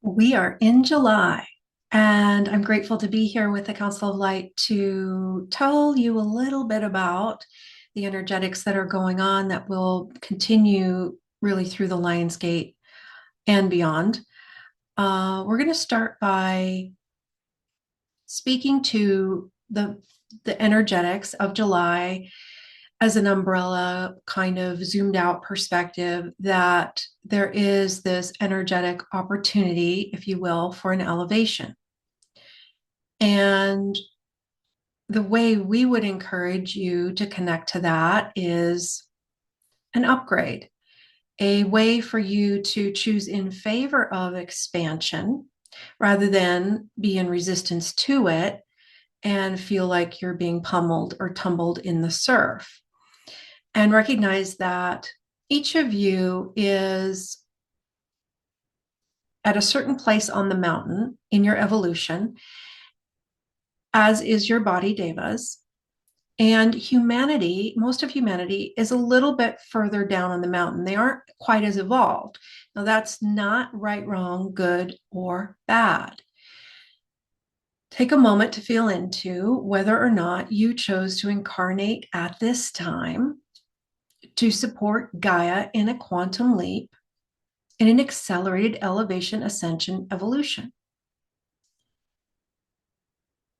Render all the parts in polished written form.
We are in July, and I'm grateful to be here with the Council of Light to tell you a little bit about the energetics that are going on that will continue really through the Lion's Gate and beyond. We're going to start by speaking to the energetics of July as an umbrella kind of zoomed out perspective, that there is this energetic opportunity, if you will, for an elevation. And the way we would encourage you to connect to that is an upgrade, a way for you to choose in favor of expansion rather than be in resistance to it and feel like you're being pummeled or tumbled in the surf. And recognize that each of you is at a certain place on the mountain in your evolution, as is your body devas. And humanity, most of humanity, is a little bit further down on the mountain. They aren't quite as evolved. Now, that's not right, wrong, good, or bad. Take a moment to feel into whether or not you chose to incarnate at this time to support Gaia in a quantum leap, in an accelerated elevation, ascension, evolution.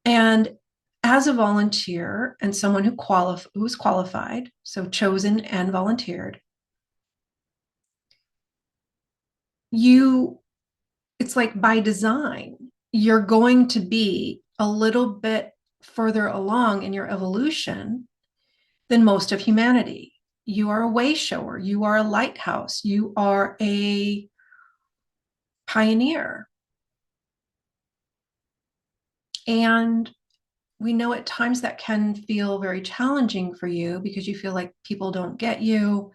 And as a volunteer and someone who's qualified, so chosen and volunteered, you it's like by design, you're going to be a little bit further along in your evolution than most of humanity. You are a way shower, you are a lighthouse, you are a pioneer. And we know at times that can feel very challenging for you because you feel like people don't get you,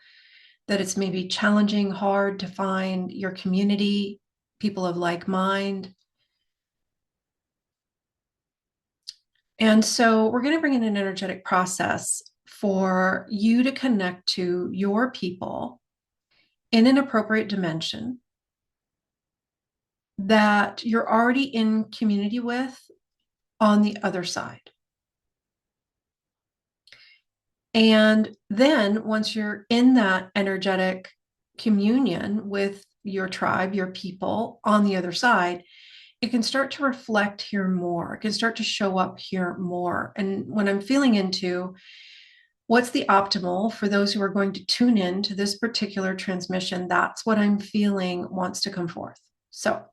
that it's maybe challenging, hard to find your community, people of like mind. And so we're going to bring in an energetic process for you to connect to your people in an appropriate dimension that you're already in community with on the other side. And then once you're in that energetic communion with your tribe, your people on the other side, it can start to reflect here more. It can start to show up here more. And when I'm feeling into what's the optimal for those who are going to tune in to this particular transmission, that's what I'm feeling wants to come forth. So,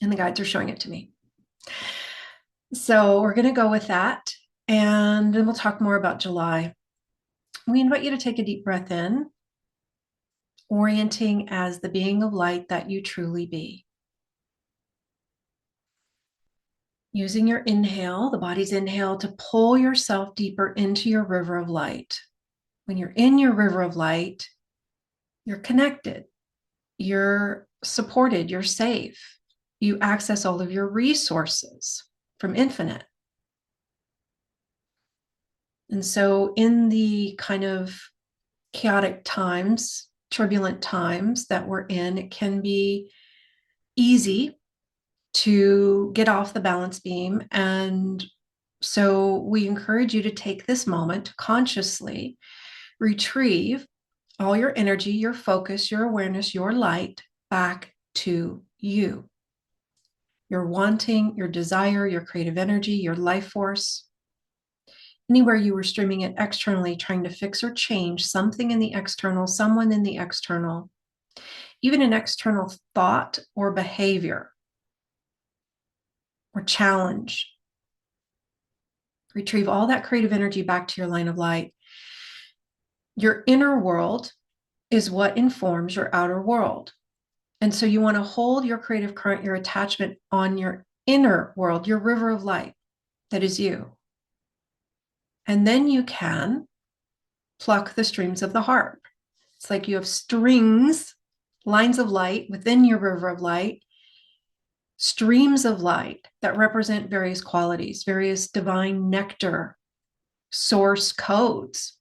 and the guides are showing it to me. So we're going to go with that. And then we'll talk more about July. We invite you to take a deep breath in, orienting as the being of light that you truly be. Using your inhale, the body's inhale, to pull yourself deeper into your river of light. When you're in your river of light, you're connected, you're supported, you're safe. You access all of your resources from infinite. And so, in the kind of chaotic times, turbulent times that we're in, it can be easy to get off the balance beam. And so we encourage you to take this moment to consciously retrieve all your energy, your focus, your awareness, your light back to you. Your wanting, your desire, your creative energy, your life force. Anywhere you were streaming it externally, trying to fix or change something in the external, someone in the external, even an external thought or behavior or challenge. Retrieve all that creative energy back to your line of light. Your inner world is what informs your outer world. And so you want to hold your creative current, your attachment on your inner world, your river of light that is you. And then you can pluck the streams of the harp. It's like you have strings, lines of light within your river of light, streams of light that represent various qualities, various divine nectar, source codes.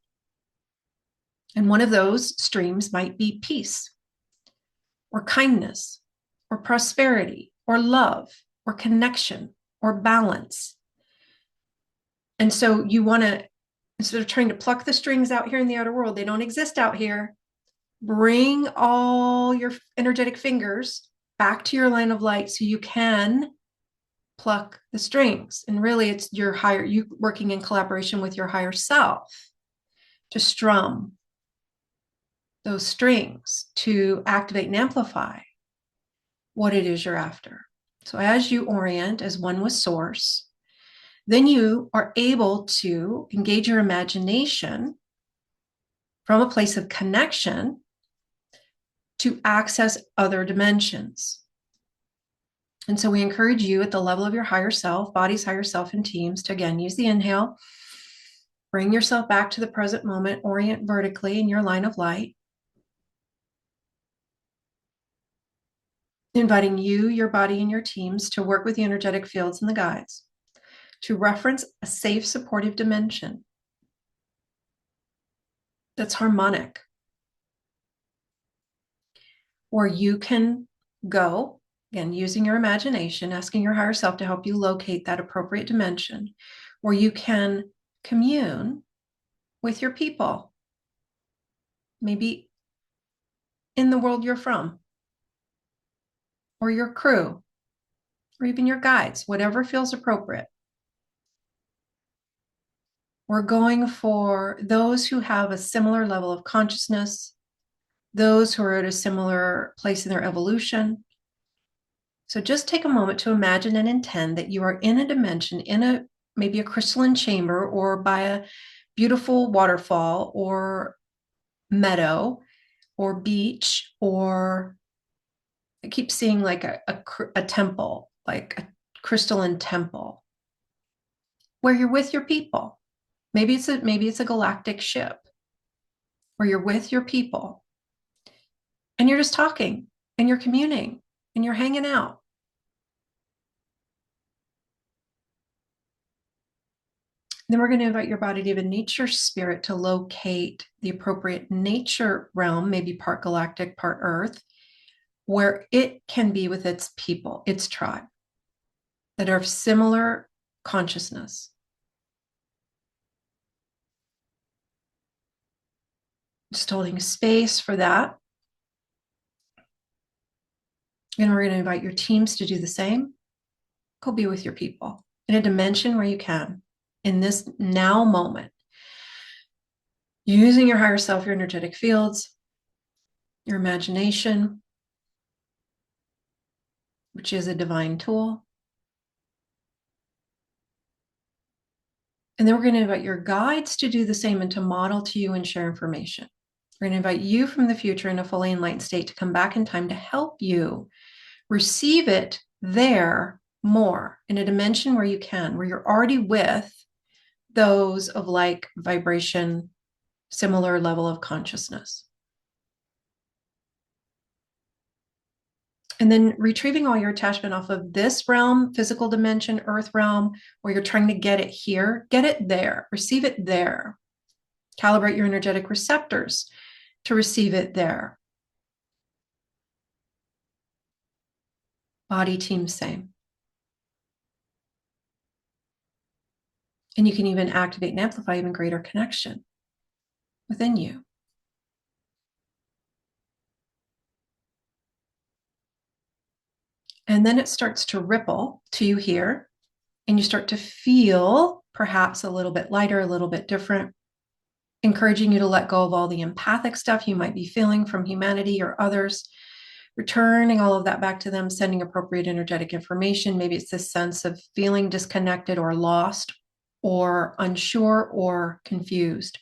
And one of those streams might be peace or kindness or prosperity or love or connection or balance. And so you want to, instead of trying to pluck the strings out here in the outer world, they don't exist out here. Bring all your energetic fingers back to your line of light so you can pluck the strings. And really, it's your higher, you working in collaboration with your higher self to strum those strings to activate and amplify what it is you're after. So as you orient as one with source, then you are able to engage your imagination from a place of connection to access other dimensions. And so we encourage you at the level of your higher self, body's higher self in teams, to again use the inhale, bring yourself back to the present moment, orient vertically in your line of light, inviting you, your body, and your teams to work with the energetic fields and the guides to reference a safe, supportive dimension that's harmonic, where you can go, again, using your imagination, asking your higher self to help you locate that appropriate dimension, where you can commune with your people, maybe in the world you're from, or your crew, or even your guides, whatever feels appropriate. We're going for those who have a similar level of consciousness, those who are at a similar place in their evolution. So just take a moment to imagine and intend that you are in a dimension, in a maybe a crystalline chamber, or by a beautiful waterfall or meadow or beach, or I keep seeing like a temple, like a crystalline temple, where you're with your people. Maybe it's a galactic ship where you're with your people and you're just talking and you're communing and you're hanging out. Then we're going to invite your body to have a nature spirit to locate the appropriate nature realm, maybe part galactic, part earth, where it can be with its people, its tribe, that are of similar consciousness. Just holding space for that. And we're going to invite your teams to do the same. Go be with your people in a dimension where you can, in this now moment, using your higher self, your energetic fields, your imagination, which is a divine tool. And then we're going to invite your guides to do the same and to model to you and share information. We're going to invite you from the future in a fully enlightened state to come back in time to help you receive it there more in a dimension where you can, where you're already with those of like vibration, similar level of consciousness. And then retrieving all your attachment off of this realm, physical dimension, earth realm, where you're trying to get it here, get it there, receive it there. Calibrate your energetic receptors to receive it there. Body, team, same. And you can even activate and amplify even greater connection within you. And then it starts to ripple to you here, and you start to feel perhaps a little bit lighter, a little bit different, encouraging you to let go of all the empathic stuff you might be feeling from humanity or others, returning all of that back to them, sending appropriate energetic information. Maybe it's this sense of feeling disconnected or lost or unsure or confused.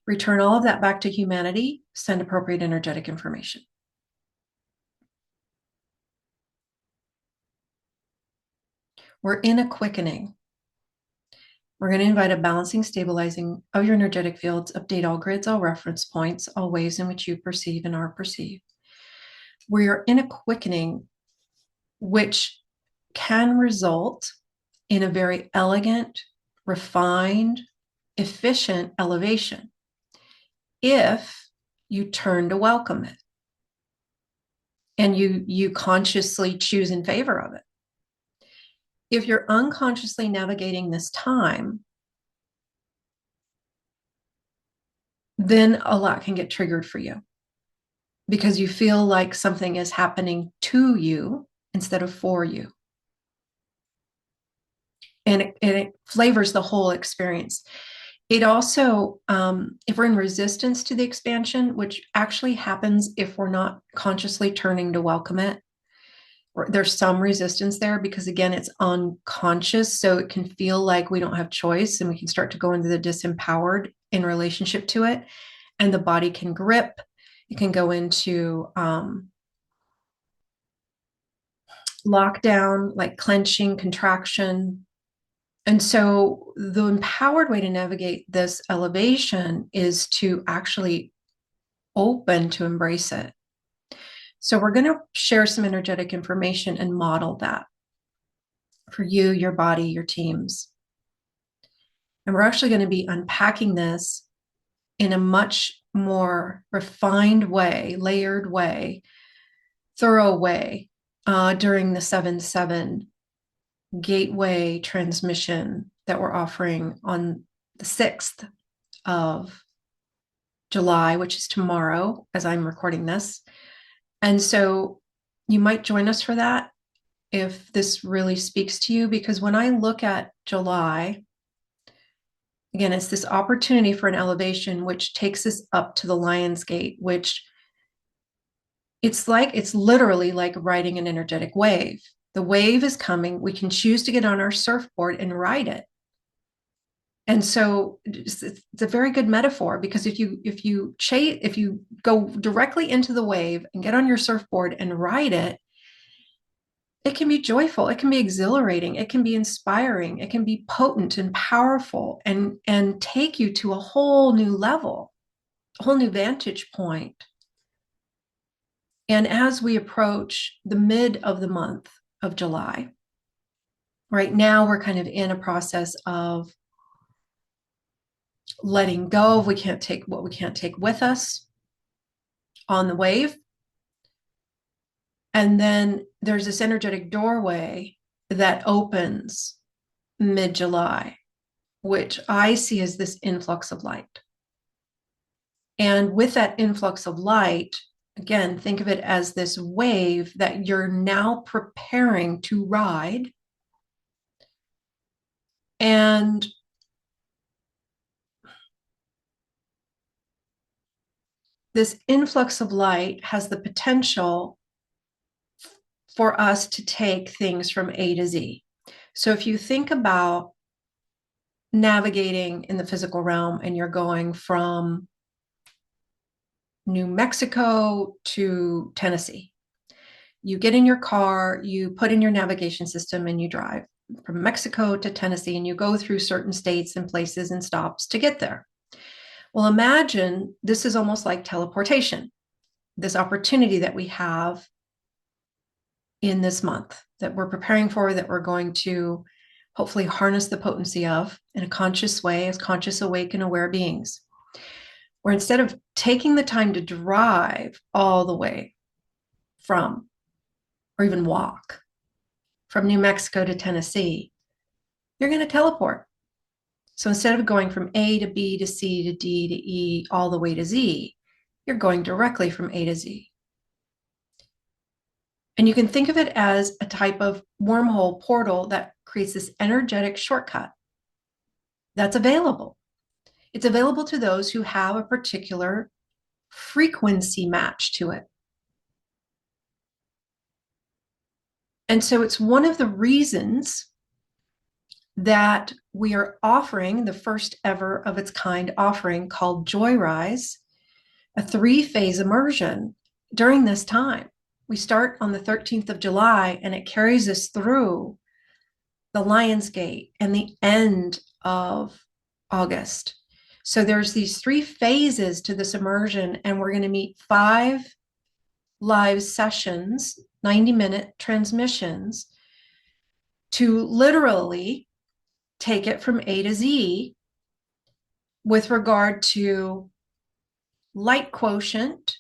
Return all of that back to humanity, send appropriate energetic information. We're in a quickening. We're going to invite a balancing, stabilizing of your energetic fields, update all grids, all reference points, all ways in which you perceive and are perceived. We are in a quickening, which can result in a very elegant, refined, efficient elevation if you turn to welcome it. and you consciously choose in favor of it. If you're unconsciously navigating this time, then a lot can get triggered for you because you feel like something is happening to you instead of for you. And it flavors the whole experience. It also, if we're in resistance to the expansion, which actually happens if we're not consciously turning to welcome it, or there's some resistance there because, again, it's unconscious. So it can feel like we don't have choice and we can start to go into the disempowered in relationship to it. And the body can grip. It can go into lockdown, like clenching, contraction. And so the empowered way to navigate this elevation is to actually open to embrace it. So we're going to share some energetic information and model that for you, your body, your teams. And we're actually going to be unpacking this in a much more refined way, layered way, thorough way during the 7/7 gateway transmission that we're offering on the 6th of July, which is tomorrow as I'm recording this. And so you might join us for that if this really speaks to you, because when I look at July, again, it's this opportunity for an elevation which takes us up to the Lion's Gate, which it's literally like riding an energetic wave. The wave is coming. We can choose to get on our surfboard and ride it. And so it's a very good metaphor, because if you go directly into the wave and get on your surfboard and ride it, it can be joyful, it can be exhilarating, it can be inspiring, it can be potent and powerful and take you to a whole new level, a whole new vantage point. And as we approach the mid of the month of July, right now we're kind of in a process of letting go of what we can't take with us on the wave. And then there's this energetic doorway that opens mid-July, which I see as this influx of light. And with that influx of light, again, think of it as this wave that you're now preparing to ride. And this influx of light has the potential for us to take things from A to Z. So if you think about navigating in the physical realm and you're going from New Mexico to Tennessee, you get in your car, you put in your navigation system, and you drive from Mexico to Tennessee, and you go through certain states and places and stops to get there. Well, imagine this is almost like teleportation, this opportunity that we have in this month that we're preparing for, that we're going to hopefully harness the potency of in a conscious way as conscious, awake, and aware beings. Where instead of taking the time to drive all the way from, or even walk from New Mexico to Tennessee, you're going to teleport. So instead of going from A to B to C to D to E all the way to Z, you're going directly from A to Z. And you can think of it as a type of wormhole portal that creates this energetic shortcut that's available. It's available to those who have a particular frequency match to it. And so it's one of the reasons that we are offering the first ever of its kind offering called Joyrise, a 3-phase immersion during this time. We start on the 13th of July and it carries us through the Lion's Gate and the end of August. So there's these 3 phases to this immersion, and we're going to meet 5 live sessions, 90-minute transmissions, to literally take it from A to Z with regard to light quotient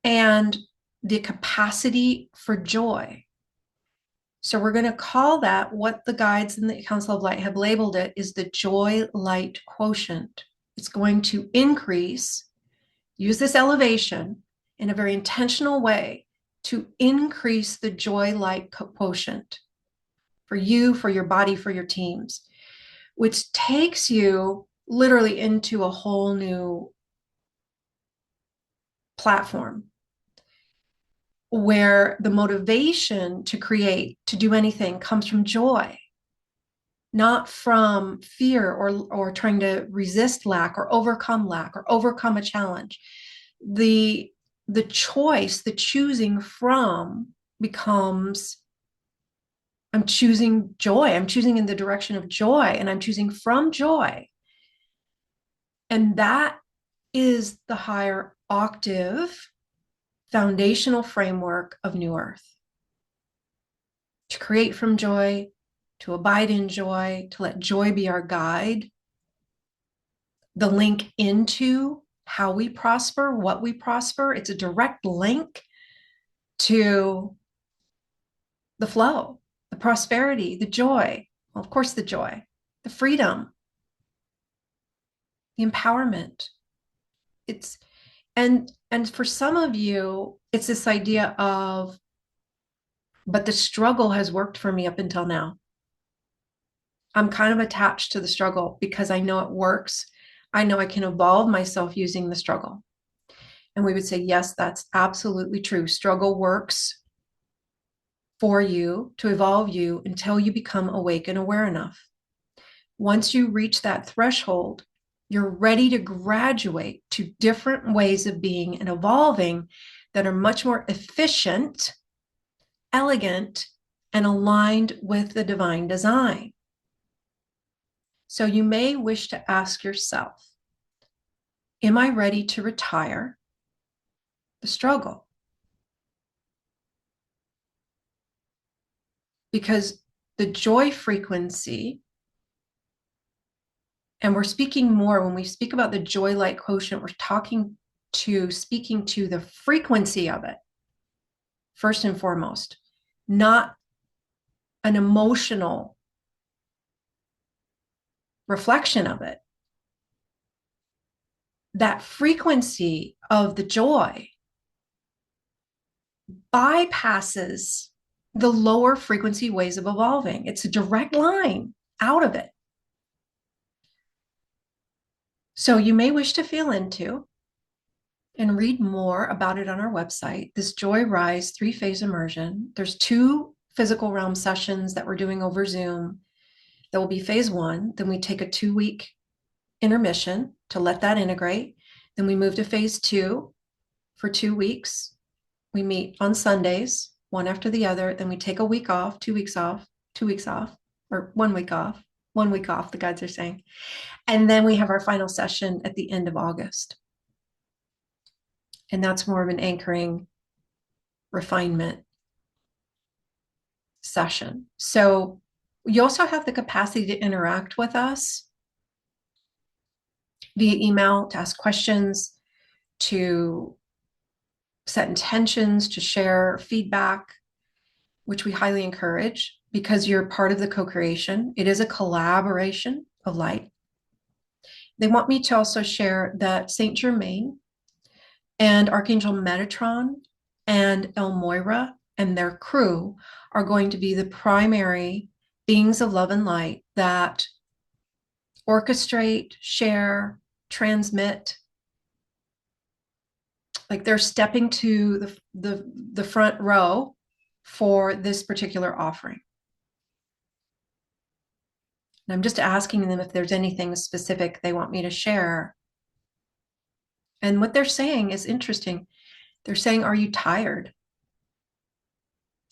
and the capacity for joy. So we're going to call that, what the guides in the Council of Light have labeled it, is the joy light quotient. It's going to increase, use this elevation in a very intentional way to increase the joy light quotient for you, for your body, for your teams, which takes you literally into a whole new platform where the motivation to create, to do anything, comes from joy, not from fear or trying to resist lack or overcome a challenge. The choice, the choosing from, becomes, I'm choosing joy. I'm choosing in the direction of joy, and I'm choosing from joy. And that is the higher octave foundational framework of New Earth. To create from joy, to abide in joy, to let joy be our guide. The link into how we prosper, what we prosper, it's a direct link to the flow, the prosperity, the joy, well, of course, the joy, the freedom, the empowerment. It's and for some of you, it's this idea of, but the struggle has worked for me up until now. I'm kind of attached to the struggle because I know it works. I know I can evolve myself using the struggle. And we would say, yes, that's absolutely true. Struggle works for you to evolve you until you become awake and aware enough. Once you reach that threshold, you're ready to graduate to different ways of being and evolving that are much more efficient, elegant, and aligned with the divine design. So you may wish to ask yourself, am I ready to retire the struggle? Because the joy frequency, and we're speaking more, when we speak about the joy light quotient, we're speaking to the frequency of it, first and foremost, not an emotional reflection of it. That frequency of the joy bypasses the lower frequency ways of evolving. It's a direct line out of it. So you may wish to feel into and read more about it on our website, this Joy Rise 3-phase immersion. There's 2 physical realm sessions that we're doing over Zoom. That will be phase 1. Then we take a 2-week intermission to let that integrate. Then we move to phase 2 for 2 weeks. We meet on Sundays, one after the other. Then we take a week off, 2 weeks off, 2 weeks off, or 1 week off, 1 week off, the guides are saying. And then we have our final session at the end of August. And that's more of an anchoring refinement session. So you also have the capacity to interact with us via email, to ask questions, to set intentions, to share feedback, which we highly encourage because you're part of the co-creation. It is a collaboration of light. They want me to also share that Saint Germain and Archangel Metatron and El Moira and their crew are going to be the primary beings of love and light that orchestrate, share, transmit. Like they're stepping to the front row for this particular offering. And I'm just asking them if there's anything specific they want me to share. And what they're saying is interesting. They're saying, are you tired?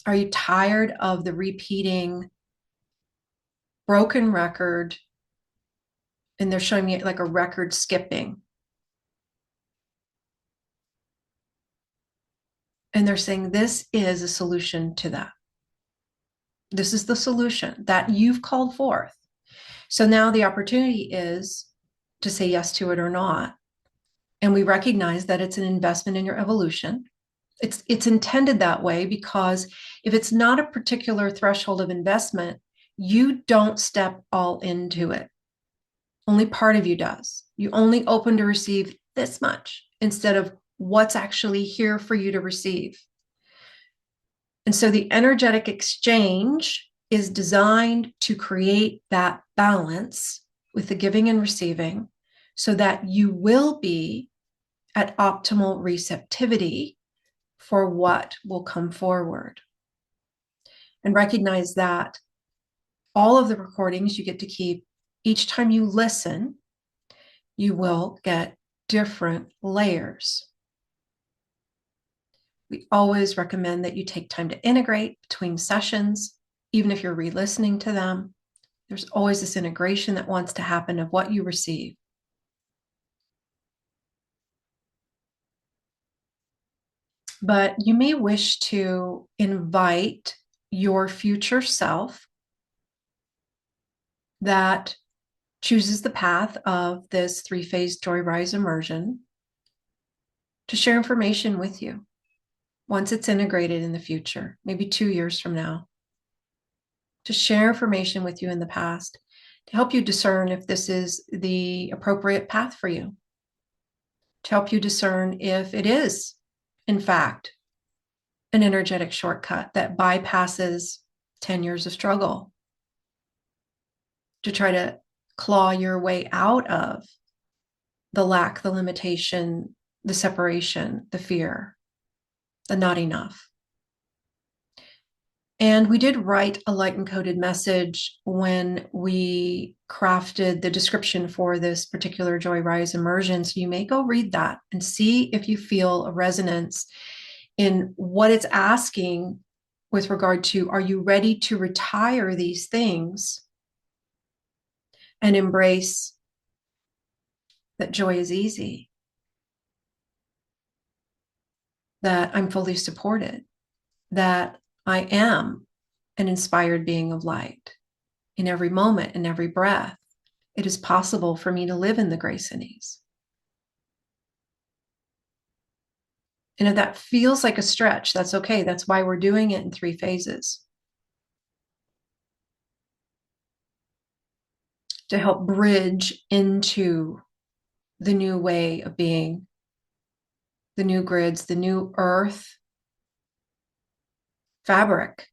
Are you tired of the repeating broken record? And they're showing me like a record skipping. And they're saying this is a solution to that. This is the solution that you've called forth. So now the opportunity is to say yes to it or not. And we recognize that it's an investment in your evolution. It's intended that way because if it's not a particular threshold of investment, you don't step all into it. Only part of you does. You only open to receive this much instead of what's actually here for you to receive. And so the energetic exchange is designed to create that balance with the giving and receiving so that you will be at optimal receptivity for what will come forward. And recognize that all of the recordings you get to keep, each time you listen, you will get different layers. We always recommend that you take time to integrate between sessions, even if you're re-listening to them. There's always this integration that wants to happen of what you receive. But you may wish to invite your future self that chooses the path of this three-phase joy rise immersion to share information with you once it's integrated in the future, maybe 2 years from now, to share information with you in the past, to help you discern if this is the appropriate path for you, to help you discern if it is, in fact, an energetic shortcut that bypasses 10 years of struggle to try to claw your way out of the lack, the limitation, the separation, the fear, the not enough. And we did write a light encoded message when we crafted the description for this particular Joy Rise immersion. So you may go read that and see if you feel a resonance in what it's asking with regard to, are you ready to retire these things and embrace that joy is easy, that I'm fully supported, that I am an inspired being of light in every moment, in every breath. It is possible for me to live in the grace and ease. And if that feels like a stretch, that's okay. That's why we're doing it in 3 phases, to help bridge into the new way of being, the new grids, the new earth fabric.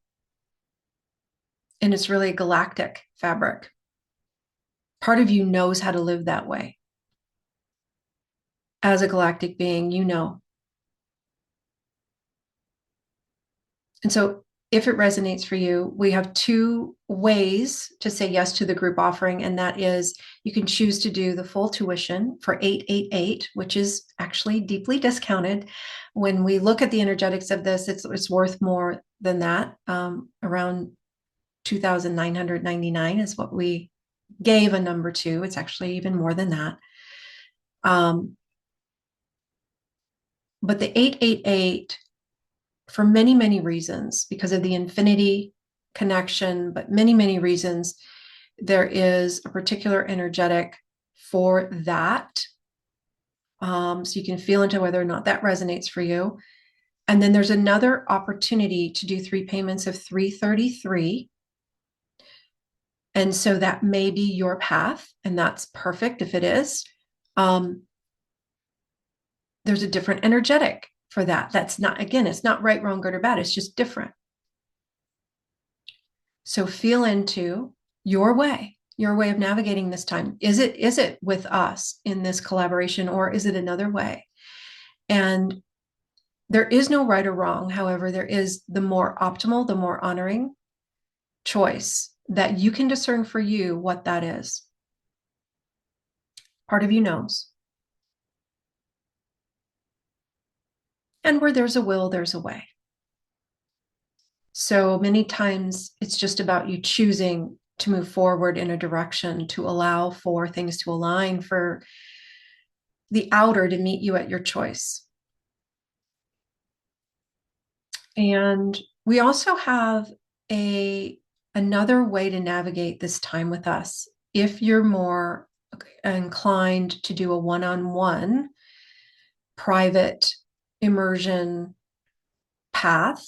And it's really a galactic fabric. Part of you knows how to live that way. As a galactic being, you know. And so if it resonates for you, we have 2 ways to say yes to the group offering. And that is, you can choose to do the full tuition for $888, which is actually deeply discounted. When we look at the energetics of this, it's worth more than that. Around $2,999 is what we gave a number to. It's actually even more than that. But the 888, for many, many reasons, because of the infinity connection, but many, many reasons, there is a particular energetic for that. So you can feel into whether or not that resonates for you. And then there's another opportunity to do 3 payments of $333. And so that may be your path, and that's perfect if it is. There's a different energetic for that. That's not, again, it's not right, wrong, good, or bad. It's just different. So feel into your way of navigating this time. Is it with us in this collaboration, or is it another way? And there is no right or wrong. However, there is the more optimal, the more honoring choice that you can discern for you what that is. Part of you knows. And where there's a will, there's a way. So many times it's just about you choosing to move forward in a direction to allow for things to align, for the outer to meet you at your choice. And we also have another way to navigate this time with us. If you're more inclined to do a one-on-one private immersion path,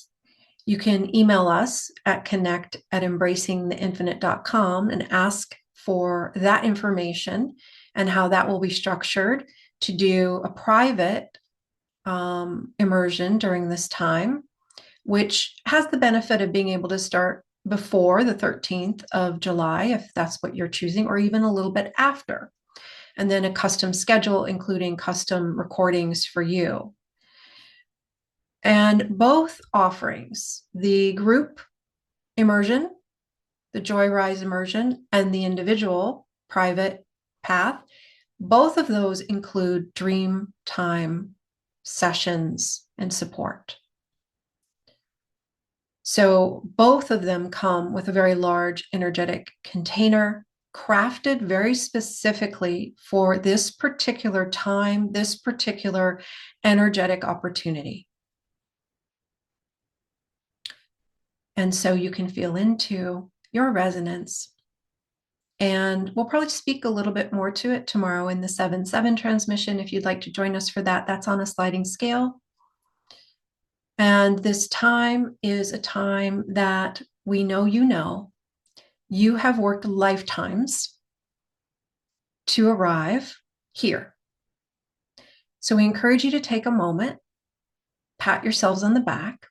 you can email us at connect@embracingtheinfinite.com and ask for that information and how that will be structured to do a private immersion during this time, which has the benefit of being able to start before the 13th of July, if that's what you're choosing, or even a little bit after. And then a custom schedule, including custom recordings for you. And both offerings, the group immersion, the Joy Rise immersion, and the individual private path, both of those include dream time sessions and support. So both of them come with a very large energetic container crafted very specifically for this particular time, this particular energetic opportunity. And so you can feel into your resonance. And we'll probably speak a little bit more to it tomorrow in the 7/7 transmission. If you'd like to join us for that, that's on a sliding scale. And this time is a time that we know you have worked lifetimes to arrive here. So we encourage you to take a moment, pat yourselves on the back,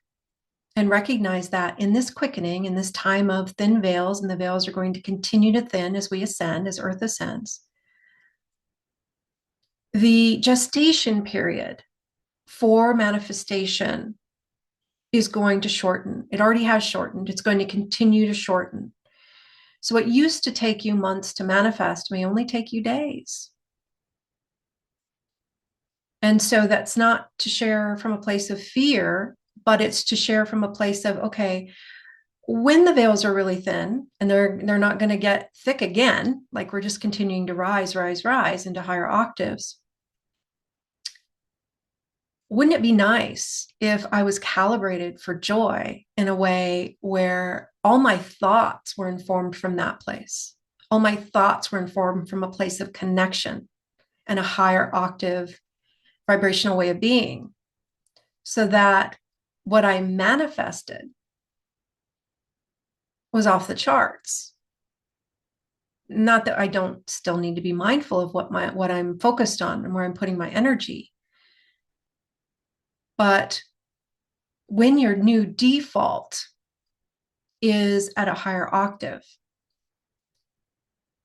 and recognize that in this quickening, in this time of thin veils, and the veils are going to continue to thin as we ascend, as Earth ascends, the gestation period for manifestation is going to shorten. It already has shortened. It's going to continue to shorten. So what used to take you months to manifest may only take you days. And so that's not to share from a place of fear, but it's to share from a place of, okay, when the veils are really thin and they're not going to get thick again, like we're just continuing to rise into higher octaves, wouldn't it be nice if I was calibrated for joy in a way where all my thoughts were informed from that place? All my thoughts were informed from a place of connection and a higher octave vibrational way of being, so that what I manifested was off the charts. Not that I don't still need to be mindful of what I'm focused on and where I'm putting my energy. But when your new default is at a higher octave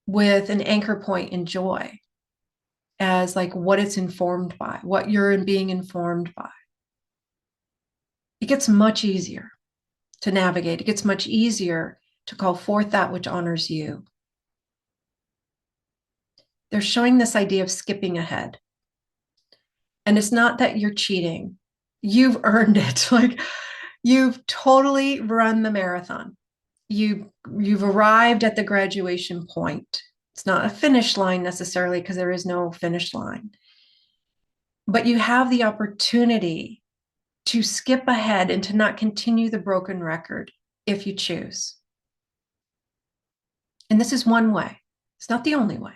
with an anchor point in joy as like what it's informed by, what you're being informed by, it gets much easier to navigate. It gets much easier to call forth that which honors you. They're showing this idea of skipping ahead. And it's not that you're cheating. You've earned it. Like you've totally run the marathon. You've arrived at the graduation point. It's not a finish line necessarily, because there is no finish line. But you have the opportunity to skip ahead and to not continue the broken record if you choose. And this is one way. It's not the only way.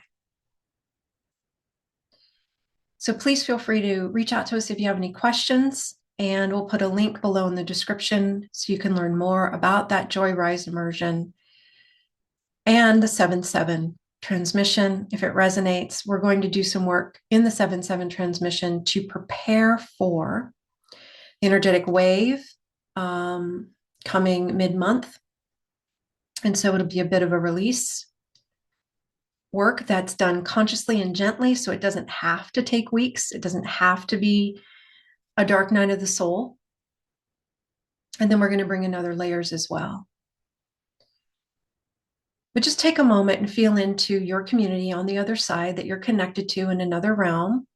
So please feel free to reach out to us if you have any questions, and we'll put a link below in the description so you can learn more about that Joy Rise immersion and the 7/7 transmission. If it resonates, we're going to do some work in the 7/7 transmission to prepare for the energetic wave coming mid-month. And so it'll be a bit of a release work that's done consciously and gently, so it doesn't have to take weeks. It doesn't have to be a dark night of the soul. And then we're going to bring in other layers as well. But just take a moment and feel into your community on the other side that you're connected to in another realm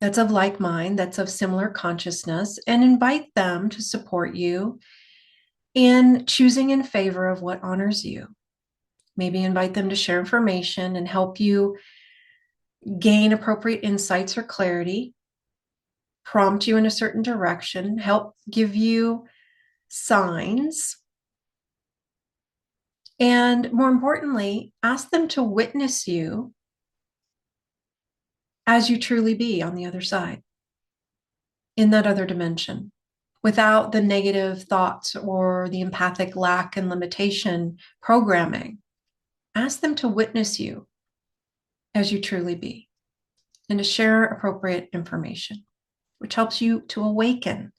that's of like mind, that's of similar consciousness, and invite them to support you in choosing in favor of what honors you. Maybe invite them to share information and help you gain appropriate insights or clarity, prompt you in a certain direction, help give you signs, and more importantly, ask them to witness you as you truly be on the other side, in that other dimension, without the negative thoughts or the empathic lack and limitation programming. Ask them to witness you as you truly be and to share appropriate information, which helps you to awaken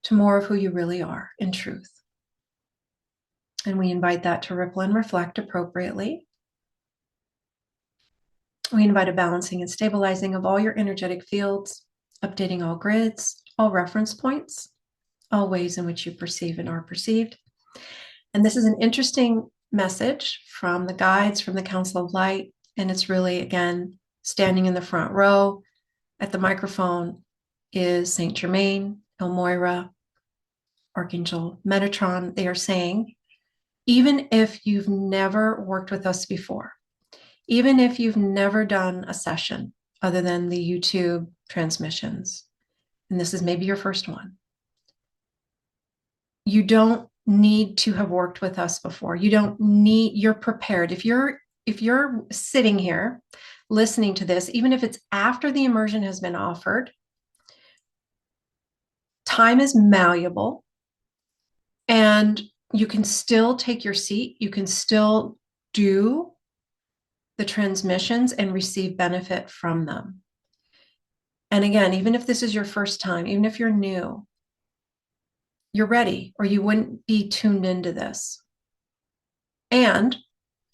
to more of who you really are in truth. And we invite that to ripple and reflect appropriately. We invite a balancing and stabilizing of all your energetic fields, updating all grids, all reference points, all ways in which you perceive and are perceived. And this is an interesting message from the guides, from the Council of Light. And it's really, again, standing in the front row at the microphone is Saint Germain, El Moira, Archangel Metatron. They are saying, even if you've never worked with us before, even if you've never done a session other than the YouTube transmissions, and this is maybe your first one, you don't need to have worked with us before. You don't need, you're prepared. If you're sitting here listening to this, even if it's after the immersion has been offered, time is malleable and you can still take your seat. You can still do the transmissions and receive benefit from them. And again, even if this is your first time, even if you're new, you're ready, or you wouldn't be tuned into this. And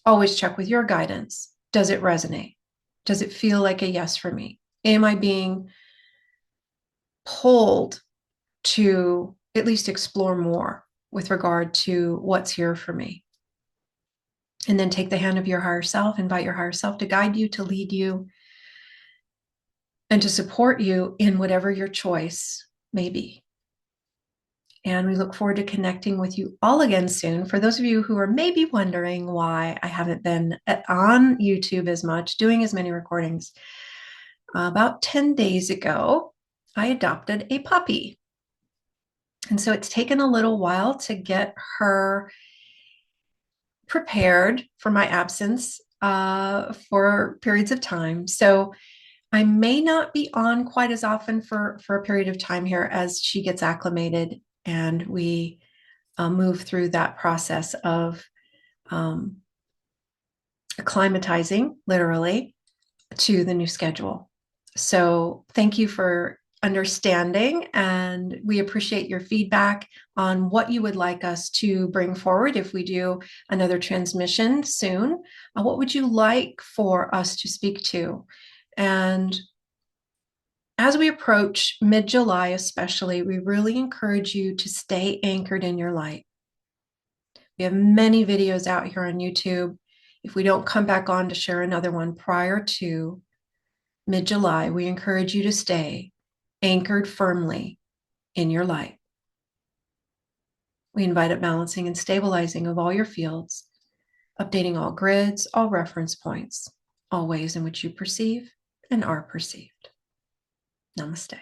always check with your guidance. Does it resonate? Does it feel like a yes for me? Am I being pulled to at least explore more with regard to what's here for me? And then take the hand of your higher self, invite your higher self to guide you, to lead you, and to support you in whatever your choice may be. And we look forward to connecting with you all again soon. For those of you who are maybe wondering why I haven't been on YouTube as much, doing as many recordings, about 10 days ago, I adopted a puppy. And so it's taken a little while to get her prepared for my absence for periods of time. So I may not be on quite as often for a period of time here as she gets acclimated and we move through that process of acclimatizing, literally, to the new schedule. So thank you for understanding, and we appreciate your feedback on what you would like us to bring forward if we do another transmission soon. What would you like for us to speak to? And as we approach mid-July especially, we really encourage you to stay anchored in your light. We have many videos out here on YouTube. If we don't come back on to share another one prior to mid-July, we encourage you to stay anchored firmly in your light. We invite a balancing and stabilizing of all your fields, updating all grids, all reference points, all ways in which you perceive and are perceived. Namaste.